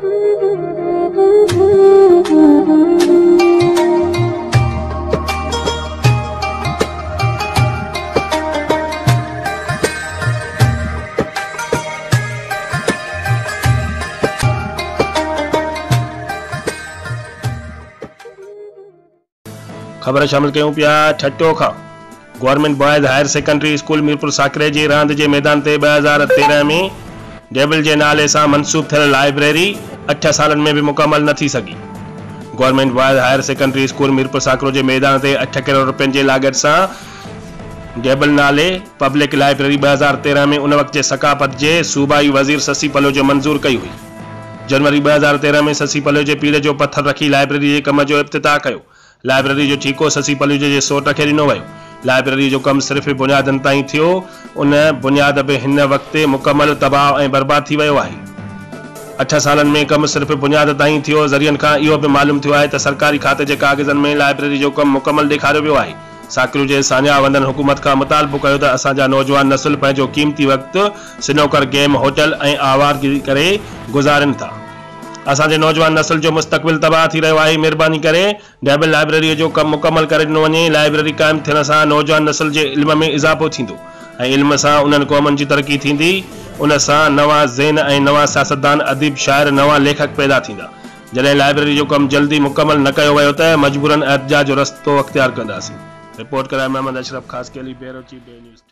खबर शामिल कयूं पिया ठट्टो खां। Government boys higher secondary school Mirpur साकरे जी रांदि जे मैदान ते 2013 में डेबिल जे नाले सां मनसूब थियल लाइब्रेरी 8 सालनि में भी मुकम्मल न थी सघी। Government boys higher secondary school Mirpur Sakro जे मैदान ते 8 करोड़ रुपयनि जे लागत सां डेबिल नाले पब्लिक लाइब्रेरी 2013 में उन वक्त जे सकाफत जे सूबाई वज़ीर ससी पलोज मंजूर कई हुई। जनवरी 2013 में ससी पलोज जे पीर जो पत्थर रखी लाइब्रेरी जे कम जो इफ्तिताह कयो। लाइब्रेरी जो ठीको ससी पलोज जे सोट खे ॾिनो वियो। लाइब्रेरी जो कम सिर्फ़ बुनियादनि ताईं थियो। उन बुनियाद भी हिन वक्त मुकम्मल तबाह ऐं बर्बाद थी वियो आहे। 8 सालनि में कम सिर्फ़ बुनियाद ताईं थियो। ज़रियनि खां इहो भी मालूम थियो आहे त सरकारी खाते जे कागज़नि में लाइब्रेरी जो कम मुकम्मल ॾेखारियो वियो आहे। साकरू जे सान्या वंदन हुकूमत खां मुतालबो कयो त असांजा नौजवान नस्ल पंहिंजो क़ीमती वक्त स्नोकर गेम होटल ऐं आवारगी करे गुज़ारनि था। असांजे नौजवान नस्ल जो मुस्तक़बिल तबाह थी रहियो आहे। महिरबानी करे डेबिल लाइब्रेरी जो कम मुकम्मल करे ॾिनो वञे। लाइब्रेरी क़ाइमु थियण सां नौजवान नस्ल जे इल्म में इज़ाफ़ो थींदो ऐं इल्म सां उन्हनि क़ौमनि जी तरक़ी थींदी। उन सां नवां ज़हन ऐं नवां सियासतदान अदीब शाइर नवां लेखक पैदा थींदा। जॾहिं लाइब्रेरी जो कम जल्दी मुकम्मल न कयो वियो त मजबूरन एहतजाज जो रस्तो अख्तियार कंदासीं। रिपोर्ट कराए मोहम्मद अशरफ, ख़ासि के लिए ब्यूरो चीफ डे न्यूज़।